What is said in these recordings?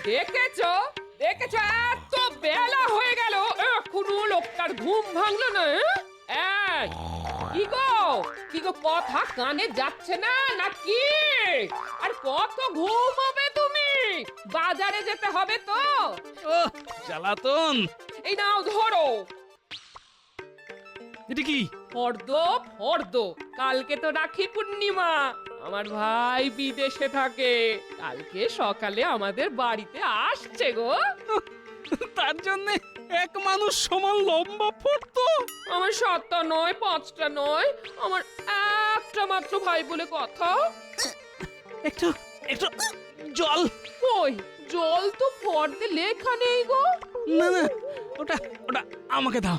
দেখেছো দেখেছো এত বেলা হয়ে গেল এখনো লোকটার ঘুম ভাঙলো না এই, কি গো কথা কানে যাচ্ছে না নাকি? আর কত ঘুমাবে তুমি? বাজারে যেতে হবে তো। ওহ, জ্বালাতন। এই নাও ধরো। এটা কি? ফর্দ ফর্দ, কালকে তো রাখি পূর্ণিমা। আমার ভাই বিদেশে থাকে, কালকে সকালে আমাদের বাড়িতে আসছে গো। তার জন্য এক মানুষ সমান লম্বা ফটো। আমার 7টা নয় 5টা নয়, আমার একটা মাত্র ভাই বলে কথা। একটু একটু জল। কই জল তো ফর্দে লেখা নেই গো। না না, ওটা ওটা আমাকে দাও,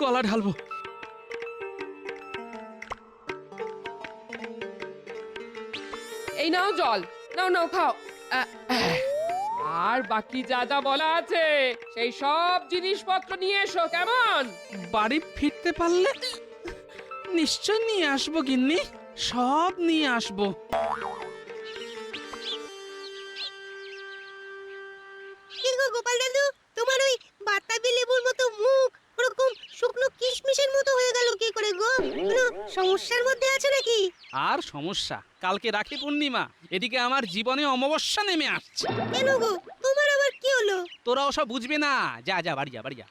গলা ঢালবো। এই নাও জল, নাও নাও খাও। আর বাকি যা যা বলা আছে সেই সব জিনিসপত্র নিয়ে এসো কেমন? বাড়ি ফিরতে পারলে নিশ্চয় নিয়ে আসবো গিন্নি, সব নিয়ে আসবো। কি গো গোপাল দাদু, তোমার ওই বাতাবি লেবুর মতো মুখ ওরকম শুকনো কিশমিশের মতো হয়ে গেল কি করে গো? কোনো সমস্যার মধ্যে আছো নাকি? আর সমস্যা, কালকে রাখি পূর্ণিমা, এদিকে আমার জীবনে অমাবস্যা নেমে আসছে। কেন গো, তোমার আবার কি হলো? তোরা ওসব বুঝবে না, যা যা বাড়ি যা বাড়ি যা।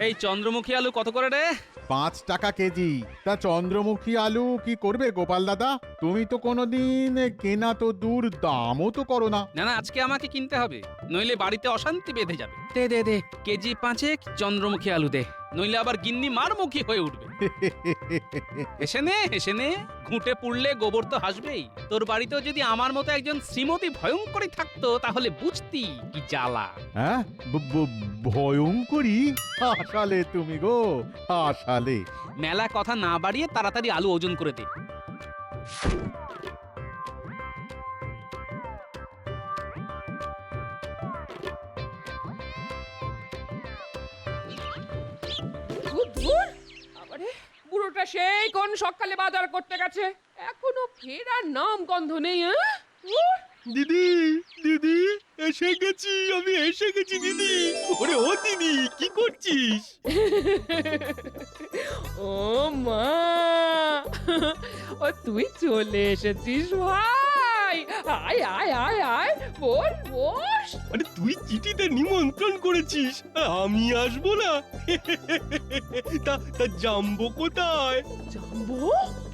এই চন্দ্রমুখী আলু কত করে রে? 5 টাকা কেজি। তা চন্দ্রমুখী আলু কি করবে গোপাল দাদা? তুমি তো কোনোদিন কেনা তো দূর, দামও তো করো না। না না, আজকে আমাকে কিনতে হবে, নইলে বাড়িতে অশান্তি বেঁধে যাবে। দে দে দে, কেজি 5 চন্দ্রমুখী আলু দে, নইলে আবার গিন্নি মারমুখী হয়ে উঠবে। এসে নে, ঘুঁটে পুড়লে গোবর তো হাসবেই। তোর বাড়িতেও যদি আমার মতো একজন শ্রীমতী ভয়ঙ্করী থাকতো তাহলে বুঝতি কি জ্বালা। হ্যাঁ, ভয়ঙ্করী হাসালে তুমি গো, হাসালে। মেলা কথা না বাড়িয়ে তাড়াতাড়ি আলু ওজন করে দে। ধুর, আবারে বুড়োটা সেই কোন সকালে বাজার করতে গেছে, এখনো ফেরার নাম গন্ধ নেই। দিদি দিদি এসে গেছি, আমি এসে গেছি দিদি। ওরে ও দিদি, কি করছিস? ও মা, ও তুই চলে এসেছিস ভাই, আয় আয় আয় আয়, বস বস। আরে তুই চিঠিতে নিমন্ত্রণ করেছিস, আমি আসবো না? তা তা জাম্বো কোথায়? জাম্বো?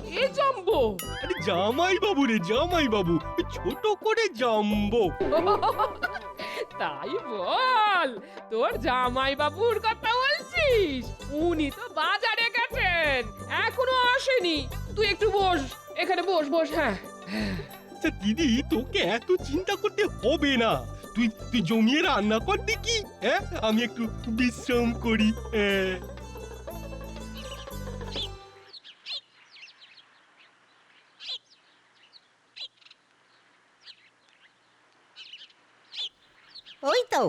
কে জাম্বো? আরে জামাই বাবু রে, জামাই বাবু, ছোট করে জাম্বো। তাই বল, তোর জামাই বাবুর কথা বলছিস? উনি তো বাজারে গেছেন, এখনো আসেনি। তুই একটু বস, এখানে বস বস। হ্যাঁ আচ্ছা দিদি, তোকে এত চিন্তা করতে হবে না। তুই তুই জমিয়ে রান্না কর দেখি, হ্যাঁ আমি একটু বিশ্রাম করি। হ্যাঁ ওই তো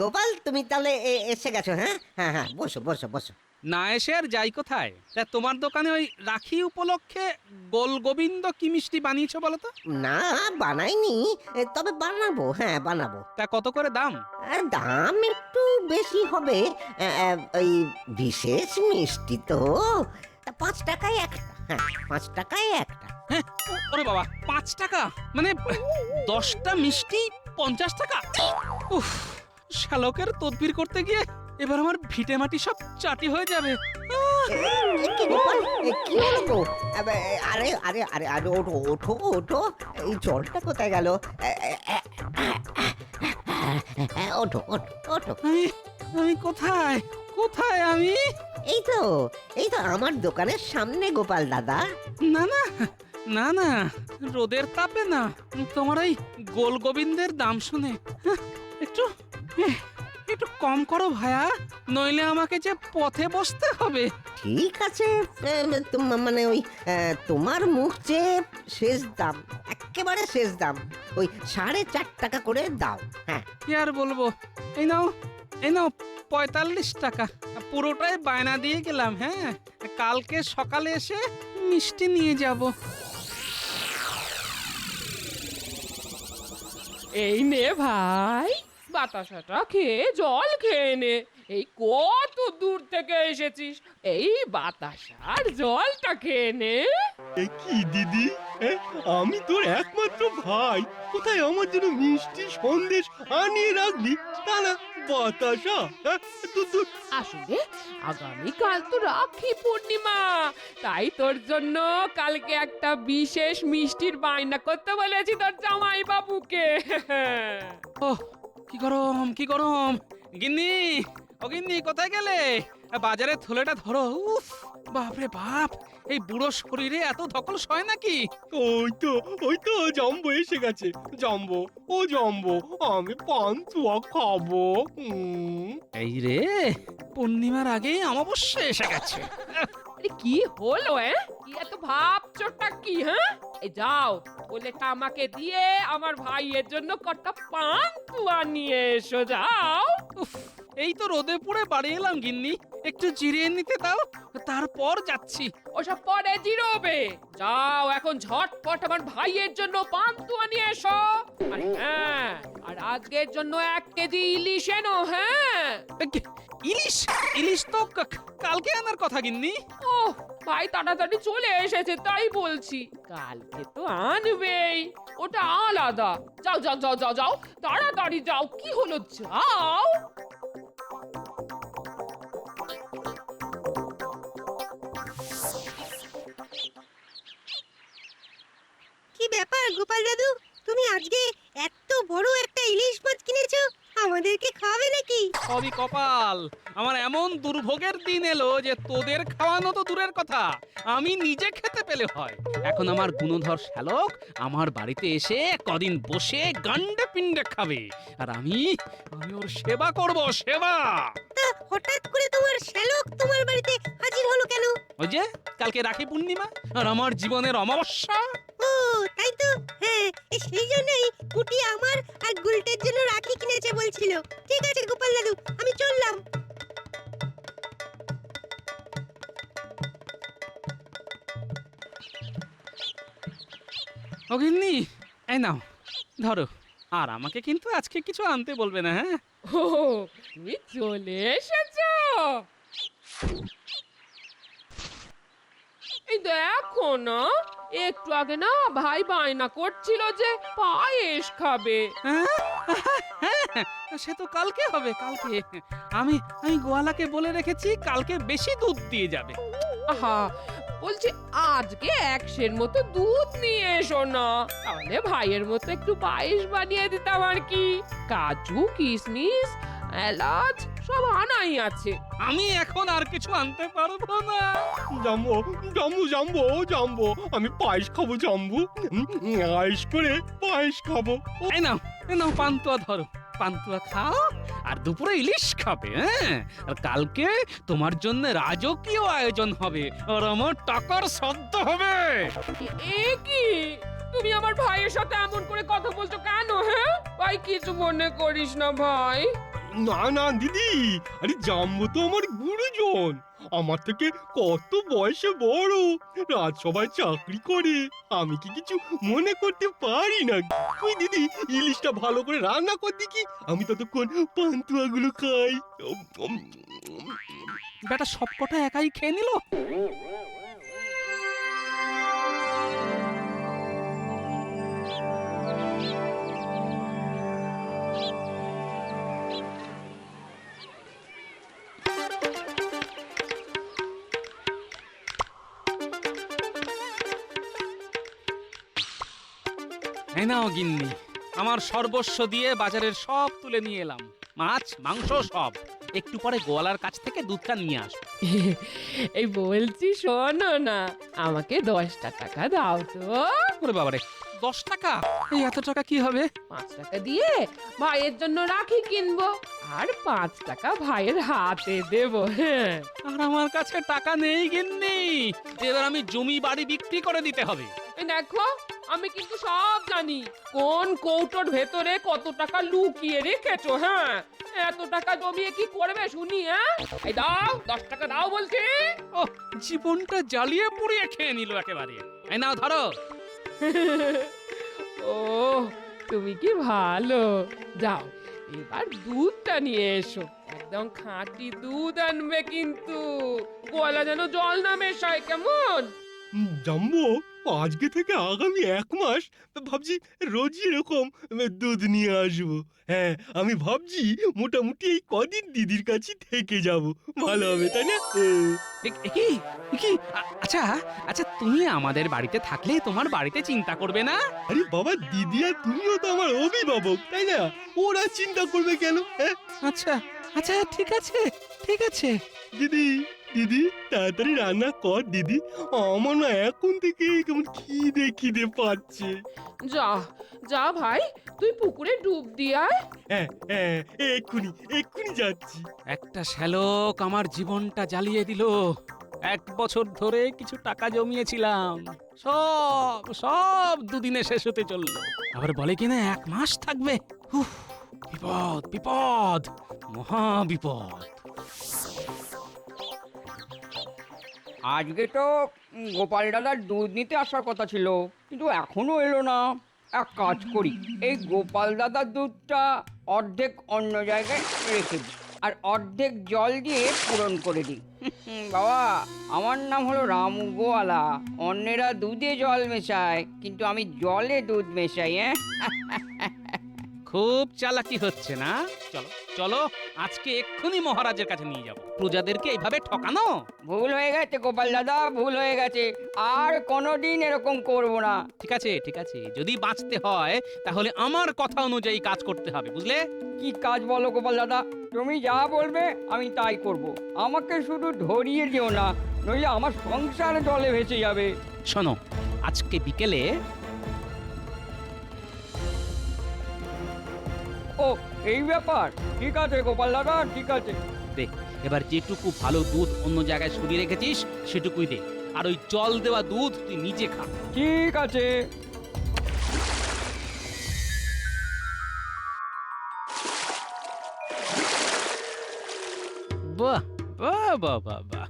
গোপাল, তুমি তাহলে এসে গেছো? হ্যাঁ হ্যাঁ হ্যাঁ, বসো বসো বসো। না এসে আর যাই কোথায়? তা তোমার দোকানে ওই রাখি উপলক্ষে গোল গোবিন্দ কি মিষ্টি বানিয়েছো বলো তো? না বানাইনি, তবে বানাবো, হ্যাঁ বানাবো। তা কত করে দাম? দাম একটু বেশি হবে, ওই বিশেষ মিষ্টি তো। তা 5 টাকায় একটা, হ্যাঁ 5 টাকায় একটা। হ্যাঁ, ওরে বাবা, 5 টাকা? মানে 10টা মিষ্টি 50 টাকা? উফ, শালকের তদবির করতে গিয়ে এবার আমার ভিটে মাটি সব চাটি হয়ে যাবে। কি গোপাল, কি হলো গো? আরে আরে আরে আরে, ওঠো ওঠো ওঠো, এই জলটা কোথায় গেল? ওঠো ওঠো ওঠো। আমি কোথায় কোথায় আমি? এই তো, এই তো আমার দোকানের সামনে গোপাল দাদা। না না না না, রোদের তাপে না, তোমার এই গোল গোবিন্দের দাম শুনে একটু একটু কম করো ভায়া, নইলে আমাকে যে পথে বসতে হবে। ঠিক আছে, মানে ওই তোমার মুখ যে শেষ দাম, একেবারে শেষ দাম, ওই 4.5 টাকা করে দাও। হ্যাঁ কি আর বলবো, এই নাও এই নাও 45 টাকা, পুরোটাই বায়না দিয়ে গেলাম। হ্যাঁ, কালকে সকালে এসে মিষ্টি নিয়ে যাব। এই নে ভাই, বাতাসাটা খেয়ে জল খেয়ে নে। এই কত দূর থেকে এসেছিস, এই বাতাসার জলটা খেয়ে নে। এ কি দিদি, আমি তোর একমাত্র ভাই, কোথায় আমার জন্য মিষ্টি সন্দেশ আনিয়ে রাখবি, তা না বাতাসা। দূর। আসলে আগামীকাল তো রাখি পূর্ণিমা, তাই তোর জন্য কালকে একটা বিশেষ মিষ্টির বায়না করতে বলেছি তোর জামাই বাবুকে। ওহ, কি গরম কি গরম! গিন্নি, ও গিন্নি, কোথায় গেলে? বাজারে থলেটা ধরো। উফ, বাপরে বাপ, এই বুড়ো শরীরে এত ধকল সয় নাকি? ওই তো জাম্বো এসে গেছে। জাম্বো, ও জাম্বো, আমি পান্তুয়া খাবো। এই রে, পূর্ণিমার আগেই অমাবস্যা এসে গেছে। আরে কি হলো কি এত ভাবছোটা কি? হ্যাঁ, এই যাও, ওলেটা আমাকে দিয়ে আমার ভাইয়ের জন্য কটা পান্তুয়া নিয়ে এসো, যাও। উফ, এই তো রোদে পুড়ে বাড়ি এলাম গিন্নি, একটু জিরিয়ে নিতে দাও, তারপর যাচ্ছি। ওসব পরে জিরোবে, যাও এখন ঝটপট আমার ভাইয়ের জন্য পান্তুয়া নিয়ে এসো। আর হ্যাঁ, আর আজকের জন্য 1 কেজি ইলিশ এনো। হ্যাঁ, ইলিশ? ইলিশ তো কালকে আনার কথা গিন্নি। ও ভাই তাড়াতাড়ি চলে এসেছে তাই বলছি, কালকে তো আনবেই, ওটা আলাদা। যাও যাও যাও যাও যাও, তাড়াতাড়ি যাও, কি হলো, যাও। কি ব্যাপার গোপাল দাদু, তুমি আজকে এত বড় একটা ইলিশ মাছ কিনেছো, আমাদেরকে খাওয়াবে নাকি? সবই কপাল, আমার এমন দুর্ভোগের দিন এলো যে তোদের খাওয়ানো তো দূরের কথা, আমি নিজে খেতে পেলে হয়। এখন আমার গুণধর শ্যালক আমার বাড়িতে এসে কদিন বসে গান্ডে পিণ্ডে খাবে, আর আমি ওর সেবা করব, সেবা। তা হঠাৎ করে তোমার শ্যালক তোমার বাড়িতে হাজির হলো কেন? ওই যে কালকে রাখি পূর্ণিমা আর আমার জীবনের অমাবস্যা। ও তাই তো, হ্যাঁ, সেই জন্যই কুটি আমার আর গুলটের জন্য রাখি কিনেছে বলছিল। ঠিক আছে গোপাল দাদু, আমি চললাম। ও গিন্নি, এই নাও ধরো, আর আমাকে কিন্তু আজকে কিছু আনতে বলবে না, হ্যাঁ? ও তুমি চলে এসেছো, এই দেখো না, একটু আগে না ভাই বায়না করছিল যে পায়েস খাবে। হ্যাঁ, সে তো কালকে হবে, কালকে। আমি আমি গোয়ালাকে বলে রেখেছি কালকে বেশি দুধ দিয়ে যাবে। আহা, বলছি আজকে 100 মতো দুধ নিয়ে এসো না, তাহলে ভাইয়ের মতো একটু পায়েস বানিয়ে দিতাম আর কি। কাজু কিশমিশ এলাচ সব আনাই আছে। আমি এখন আর কিছু আনতে পারবো না। জাম্বো জাম্বো জাম্বো জাম্বো, আমি পায়েস খাবো জাম্বু, আয়েস করে পায়েস খাবো। এই নাও, এই নাও পান্তুয়া ধরো, পান্তুয়া খাও আর দুপুরে ইলিশ খাবে। হ্যাঁ, আর কালকে তোমার জন্য রাজকীয় আয়োজন হবে আর আমার টাকার শব্দ হবে। এ কি, তুমি আমার ভাইয়ের সাথে এমন করে কথা বলছো কেন? হ্যাঁ ভাই, কিছু মনে করিস না ভাই। না না দিদি, আরে জাম্বো তো আমার গুরুজন, আমার থেকে কত বয়সে বড়, রাজসভায় চাকরি করে, আমি কি কিছু মনে করতে পারি না? তুই দিদি ইলিশটা ভালো করে রান্না কর দেখি, আমি ততক্ষণ পান্তুয়াগুলো খাই। বেটা সবকটা একাই খেয়ে নিল। এই নাও গিন্নি, আমার সর্বস্ব দিয়ে বাজারের সব তুলে নিয়ে এলাম, মাছ মাংস সব। একটু পরে গোয়ালার কাছ থেকে দুধটা নিয়ে আসবো। এই বলছি শোনো না, আমাকে 10টা টাকা দাও তো। ওরে বাবারে, 10 টাকা? এই এত টাকা কি হবে? 5 টাকা দিয়ে ভাইয়ের জন্য রাখি কিনবো, আর 5 টাকা ভাইয়ের হাতে দেবো। হ্যাঁ, আর আমার কাছে টাকা নেই গিন্নি, এবার আমি জমি বাড়ি বিক্রি করে দিতে হবে। দেখো আমি কিন্তু সব জানি কোন কৌটোর ভেতরে কত টাকা লুকিয়ে রেখেছো। হ্যাঁ, এত টাকা জমিয়ে কি করবে শুনি? হ্যাঁ, এই দাও 10 টাকা দাও বলছি। ও জীবনটা জ্বালিয়ে পুড়িয়ে খেয়ে নিল একেবারে। এই নাও ধরো। ও তুমি কি ভালো। যাও এবার দুধটা নিয়ে এসো, একদম খাঁটি দুধ আনবে কিন্তু, গলা যেন জল না মেশায়, কেমন? জাম্বো, আজকে থেকে আগামী 1 মাস ভাবছি রোজই এরকম দুধ নিয়ে আসবো। হ্যাঁ, আমি ভাবছি মোটামুটি এই কদিন দিদির কাছে থেকে যাব, ভালো হবে তাই না? আচ্ছা আচ্ছা, তুমি আমাদের বাড়িতে থাকলে তোমার বাড়িতে চিন্তা করবে না? আরে বাবা, দিদি আর তুমিও তো আমার অভিভাবক তাই না? ওরা চিন্তা করবে কেন? হ্যাঁ আচ্ছা আচ্ছা, ঠিক আছে ঠিক আছে। দিদি, দিদি তাড়াতাড়ি রান্না কর দিদি, আমার না এখন থেকে কেমন খিদে খিদে পাচ্ছে। যা যা ভাই, তুই পুকুরে ডুব দিয়ে আয়। হ্যাঁ হ্যাঁ, এক্ষুনি এক্ষুনি যাচ্ছি। একটা শ্যালক আমার জীবনটা জ্বালিয়ে দিল। 1 বছর ধরে কিছু টাকা জমিয়েছিলাম, সব সব দুদিনে শেষ হতে চললো। আবার বলে কিনা 1 মাস থাকবে। উফ, বিপদ বিপদ, মহা বিপদ। আজকে তো গোপাল দাদার দুধ নিতে আসার কথা ছিল, কিন্তু এখনো এলো না। এক কাজ করি, এই গোপাল দাদার দুধটা অর্ধেক অন্য জায়গায় রেখে দিই আর অর্ধেক জল দিয়ে পূরণ করে দিই। বাবা, আমার নাম হলো রামু গোয়ালা। অন্যেরা দুধে জল মেশায়, কিন্তু আমি জলে দুধ মেশাই। খুব চালাকি হচ্ছে না? চলো চলো, আজকে এক্ষুনি মহারাজের কাছে নিয়ে যাব। প্রজাদেরকে এইভাবে ঠকানো ভুল হয়ে গেছে গোপাল দাদা, ভুল হয়ে গেছে। আর কোনোদিন এরকম করব না। ঠিক আছে ঠিক আছে, যদি বাঁচতে হয় তাহলে আমার কথা অনুযায়ী কাজ করতে হবে, বুঝলে? কি কাজ বলো গোপাল দাদা? তুমি যা বলবে আমি তাই করব। আমাকে শুধু ধরিয়ে দিও না, নইলে আমার সংসার জলে ভেসে যাবে। শোনো, আজকে বিকেলে ও, এই ব্যাপার? ঠিক আছে গোপাল দাদা, ঠিক আছে। দেখ, এবার যেটুকু ভালো দুধ অন্য জায়গায় সরিয়ে রেখেছিস সেটুকুই দে, আর ওই জল দেওয়া দুধ তুই নিজে খা। ঠিক আছে। বাহ বাহ বাহ বাহ বাহ,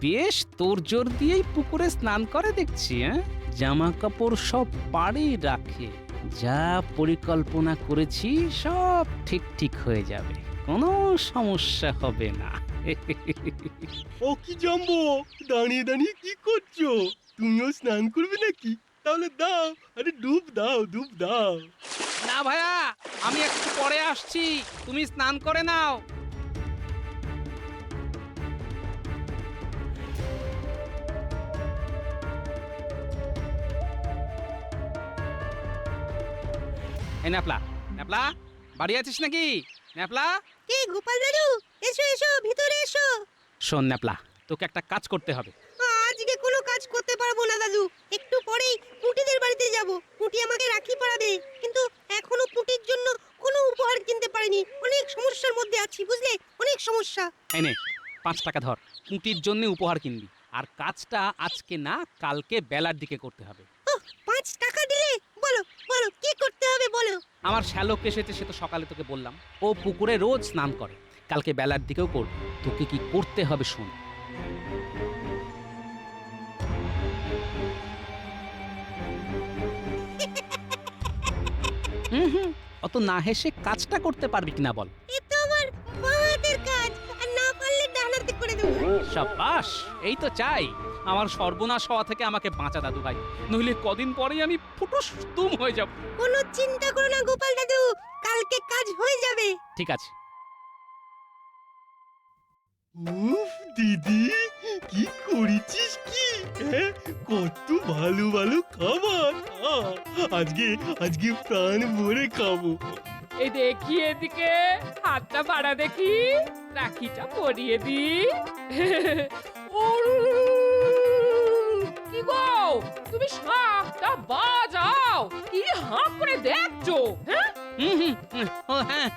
বেশ তোর জোর দিয়েই পুকুরে স্নান করে দেখছি। হ্যাঁ, জামা কাপড় সব পাড়ে রাখে। যা পরিকল্পনা করেছি সব ঠিক ঠিক হয়ে যাবে, কোনো সমস্যা হবে না। ও কি জাম্বো, দাঁড়িয়ে দাঁড়িয়ে কি করছো? তুমিও স্নান করবে নাকি? তাহলে দাও, আরে ডুব দাও, ডুব দাও। না ভাইয়া, আমি একটু পরে আসছি, তুমি স্নান করে নাও। এই ন্যাপলা, ন্যাপলা, বাড়ি আছিস নাকি? ন্যাপলা, কে গোপাল দাদু? এসো এসো, ভিতরে এসো। শোন ন্যাপলা, তোকে একটা কাজ করতে হবে। আজকে কোনো কাজ করতে পারবো না দাদু, একটু পরেই পুটিদের বাড়িতে যাব। পুটি আমাকে রাখি পরাবে, কিন্তু এখনো পুটির জন্য কোনো উপহার কিনতে পারিনি। অনেক সমস্যার মধ্যে আছি, বুঝলে? অনেক সমস্যা। এই নে 5 টাকা ধর, কুটির জন্য উপহার কিনবি। আর কাজটা আজকে না, কালকে বেলার দিকে করতে হবে। 5 টাকা দিলে? বলো বলো, কি করতে হবে বলো। আমার শ্যালক এসেছে, সে তো সকালে তোকে বললাম, ও পুকুরে রোজ স্নান করে, কালকে বেলার দিকেও করবে। তোকে কি করতে হবে শোন। হুম, অত না হেসে কাজটা করতে পারবি কিনা বল। এ তো আমার বাঁ হাতের কাজ, আর না পারলে ডান হাতে করে দেবো। সাবাস, এই তো চাই। আমার সর্বনাশ হওয়া থেকে আমাকে বাঁচা দাদু ভাই, নইলে কদিন পরেই আমি ফুটুস তুম হয়ে যাব। কোনো চিন্তা করো না গোপাল দাদু, কালকে কাজ হয়ে যাবে। ঠিক আছে। উফ দিদি, কি করেছিস কি? হ্যাঁ, কত ভালো ভালো খাবার। আজকে আজকে প্রাণ ভরে খাবো। এই দেখি এদিকে, হাতটা বাড়া দেখি, রাখিটা পরিয়ে দি। কি গো, তুমি শাকটা বাজাও, কি হাঁ করে দেখছো? হ্যাঁ, ও হ্যাঁ,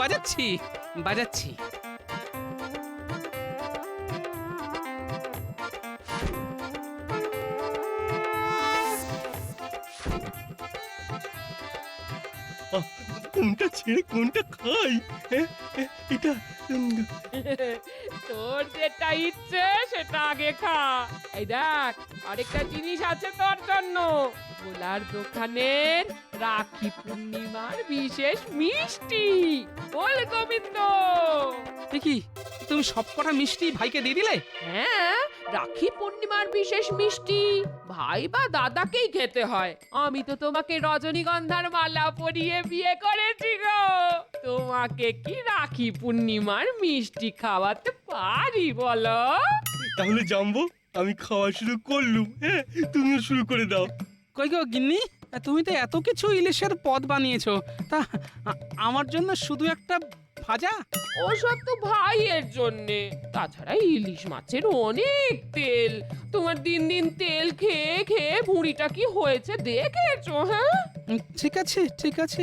বাজাচ্ছি বাজাচ্ছি। কোনটা ছেড়ে কোনটা খাই? হ্যাঁ, এটা তোর যেটা ইচ্ছে সেটা আগে খা। এই দেখ, আরেকটা জিনিস আছে তোর জন্য। ভোলার দোকানের রাখি পূর্ণিমার বিশেষ মিষ্টি। বল গোবিন্দ। দেখি তুমি সবকটা মিষ্টি ভাইকে দিয়ে দিলে? হ্যাঁ, রাখি পূর্ণিমার বিশেষ মিষ্টি ভাই বা দাদাকেই খেতে হয়। আমি তো তোমাকে রজনীগন্ধার মালা পরিয়ে বিয়ে করেছি গো। তোমাকে কি রাখি পূর্ণিমার মিষ্টি খাওয়াতে পারি বলো? তাহলে জানবো, আমি খাওয়া শুরু করলুম। হ্যাঁ, তুমিও শুরু করে দাও। কই গো গিন্নি, তুমি তো এত কিছু ইলিশের পদ বানিয়েছো, তা আমার জন্য শুধু একটা ভাজা? ওসব তো ভাইয়ের জন্যে। তাছাড়া ইলিশ মাছের অনেক তেল। তোমার দিন দিন তেল খেয়ে খেয়ে ভুঁড়িটা কি হয়েছে দেখেছো? হ্যাঁ, ঠিক আছে ঠিক আছে,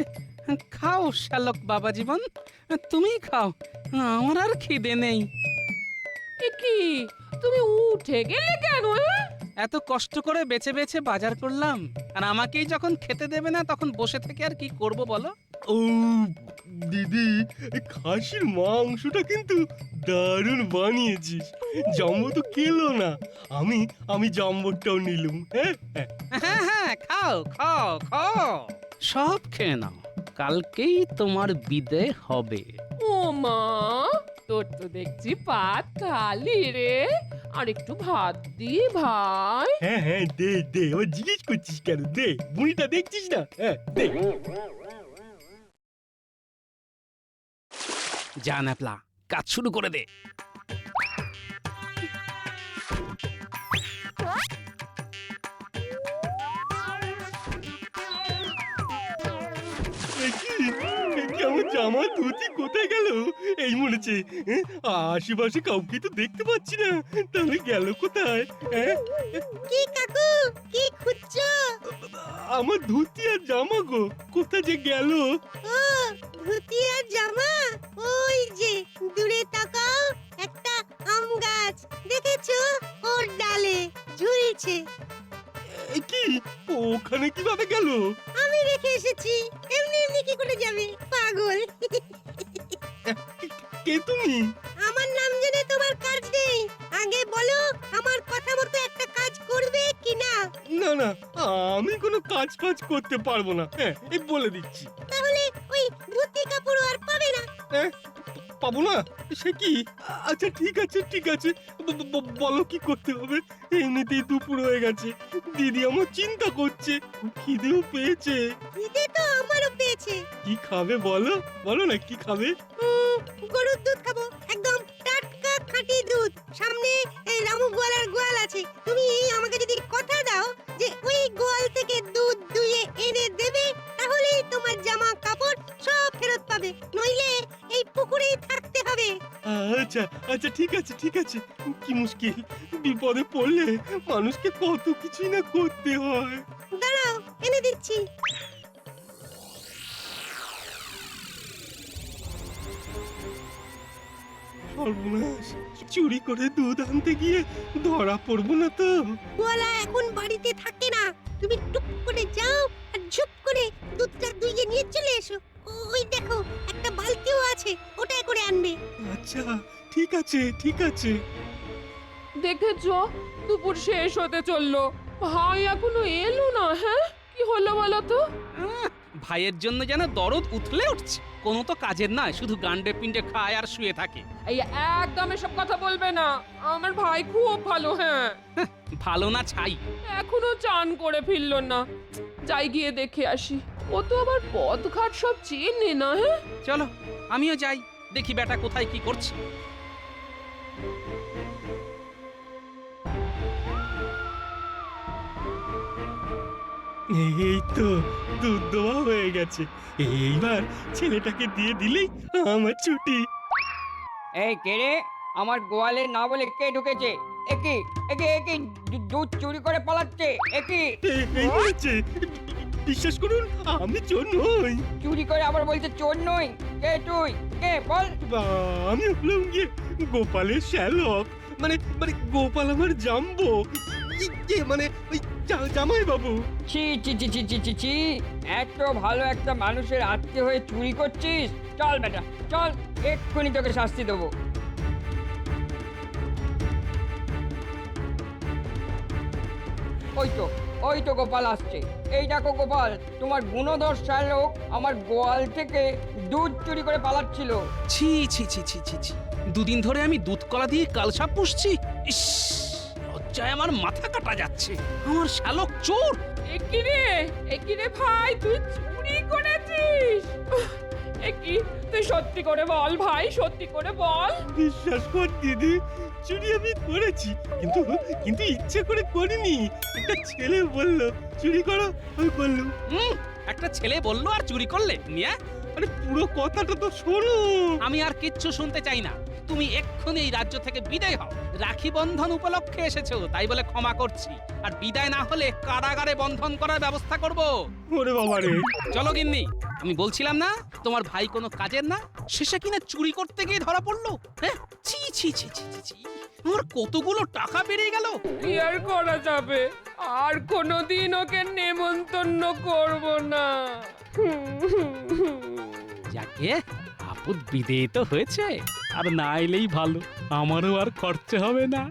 খাও শ্যালক বাবা জীবন, তুমি খাও, আমার আর খিদে নেই। এ কি, তুমি উঠে গেলে কেন? হ্যাঁ, এত কষ্ট করে বেছে বেছে বাজার করলাম, আর আমাকেই যখন খেতে দেবে না তখন বসে থেকে আর কি করব বলো? ও দিদি, এই খাসির মাংসটা কিন্তু দারুণ বানিয়েছিস। জাম্বো তো খেলো না, আমি জাম্বোটাও নিলুম। হ্যাঁ হ্যাঁ, হ্যাঁ হ্যাঁ, খাও খাও খাও, সব খেয়ে নাও, কালকেই তোমার বিদায় হবে। ও মা, তোর তো দেখছি পাত খালি রে। আর একটু ভাত দি ভাই। হ্যাঁ হ্যাঁ, দে দে, ও জিজ্ঞেস করছিস কেন? দে, বুড়িটা দেখছিস না? হ্যাঁ দে। যা ন্যাপলা, কাজ শুরু করে দে। আমার জামা ধুতি কোথায় গেল? এই মনেছে, আশেপাশে কাউকে তো দেখতে পাচ্ছি না, তাহলে গেল কোথায়? হ্যাঁ, কি কাকু, কি খুঁজছো? আমার ধুতি আর জামা গো, কোথায় যে গেল? ও, ধুতি আর জামা? ওই যে দূরে তাকাও, একটা আম গাছ দেখেছো? ওর ডালে ঝুলছে। এ কি, ওখানে কিভাবে গেল? আমি রেখে এসেছি। এমনি এমনি কি করে যাবে, পাগল? কে তুমি? আমার নাম জেনে তোমার কাজ নেই। আগে বলো, আমার কথা মতো একটা কাজ করবে কিনা? না না, আমি কোনো কাজ ফাজ করতে পারবো না। হ্যাঁ, এই বলে দিচ্ছি। তাহলে ওই ধুতি কাপড় আর পাবে না। হ্যাঁ, পাবো না? সে কি? আচ্ছা ঠিক আছে ঠিক আছে, বলো কি করতে হবে? এমনিতেই দুপুর হয়ে গেছে, দিদি আমার চিন্তা করছে, খুব খিদেও পেয়েছে। খিদে তো আমারও পেয়েছে। কি খাবে বলো, বলো না কি খাবে? গরুর দুধ খাবো, একদম টাটকা খাঁটি দুধ। সামনে এই রামু গোয়ালার গোয়াল আছে। তুমি আমাকে যদি কথা দাও যে ওই গোয়াল থেকে দুধ দুয়ে এনে দেবে, তাহলেই তোমার জামা কাপড় সব ফেরত পাবে। নইলে এই পুকুরেই থাকতে হবে। আচ্ছা আচ্ছা ঠিক আছে ঠিক আছে, কি মুশকিল, বিপদে পড়লে মানুষকে কত কিছুই না করতে হয়। দাঁড়াও, এনে দিচ্ছি। সর্বনাশ, চুরি করে দুধ আনতে গিয়ে ধরা পড়বো না তো? গোয়ালা এখন বাড়িতে থাকে না। তুমি টুক করে যাও আর ঝুপ করে দুধটা দুইয়ে নিয়ে চলে এসো। ওই দেখো, একটা বালতিও আছে, ওটাই করে আনবে। আচ্ছা ঠিক আছে ঠিক আছে। দেখেছো, দুপুর শেষ হতে চললো, ভাই এখনো এলো না। হ্যাঁ, কি হলো বলো তো? ভাইয়ের জন্য যেন দরদ উথলে উঠছে, কোনো তো কাজের নয়, শুধু গান্ডে পিন্ডে খায় আর শুয়ে থাকে। এই একদম এসব কথা বলবে না। আমার ভাই খুব ভালো। হ্যাঁ, ভালো না ছাই। এখনো চান করে ফিরলো না। যাই গিয়ে দেখে আসি। ও তো আবার পথঘাট সব চেনে না। হ্যাঁ, চলো আমিও যাই, দেখি বেটা কোথায় কি করছে। এই তো দুধ দেওয়া হয়ে গেছে, এইবার ছেলেটাকে দিয়ে দিলেই আমার ছুটি। এই কে রে? আমার গোয়ালে না বলে কে ঢুকেছে? একি একি একি দুধ চুরি করে পালাচ্ছে? একি এই হয়েছে, বিশ্বাস করুন আমি চোর নই। চুরি করে আবার বলছে চোর নই? কে তুই? কে বল? আমি হলাম গিয়ে গোপালের শ্যালক, মানে মানে গোপাল আমার জাম্বো। মানে ওই জামাই বাবু। ছি ছি ছি ছি ছি ছি ছি, এত ভালো একটা মানুষের আত্মীয় হয়ে চুরি করছিস? চল বেটা চল, এক্ষুনি তোকে শাস্তি দেবো। ওই তো গোপাল আসছে। এই দেখো গোপাল, তোমার গুণধর শ্যালক আমার গোয়াল থেকে দুধ চুরি করে পালাচ্ছিল। ছি ছি ছি ছি ছি ছি, দুদিন ধরে আমি দুধ কলা দিয়ে কালসাপ পুষছি। ইস, লজ্জায় আমার মাথা কাটা যাচ্ছে। আমার শালক চোর। একিরে ভাই, তুই চুরি করেছিস? একি, তুই সত্যি করে বল ভাই, সত্যি করে বল। বিশ্বাস কর দিদি, চুরি আমি করেছি, কিন্তু কিন্তু ইচ্ছে করে করিনি। একটা ছেলে বলল চুরি করো, আমি করলাম। একটা ছেলে বললো আর চুরি করলে নিয়ে? আরে পুরো কথাটা তো শোনো। আমি আর কিচ্ছু শুনতে চাই না। তুমি এক্ষুনি এই রাজ্য থেকে বিদায় হও। রাখি বন্ধন উপলক্ষে এসেছো তাই বলে ক্ষমা করছি, আর বিদায় না হলে কারাগারে বন্ধন করার ব্যবস্থা করব। ওরে বাবা রে। চলো গিন্নি, আমি বলছিলাম না তোমার ভাই কোনো কাজের না, শেষে কিনা চুরি করতে গিয়ে ধরা পড়লো। হ্যাঁ, ছি ছি ছি ছি ছি ছি, আমার কতগুলো টাকা বেরিয়ে গেল। কি আর করা যাবে, আর কোনোদিন ওকে নেমন্তন্ন করব না। যাকে আপদ বিদেয় তো হয়েছে, আর না এলেই ভালো, আমারও আর খরচা হবে না।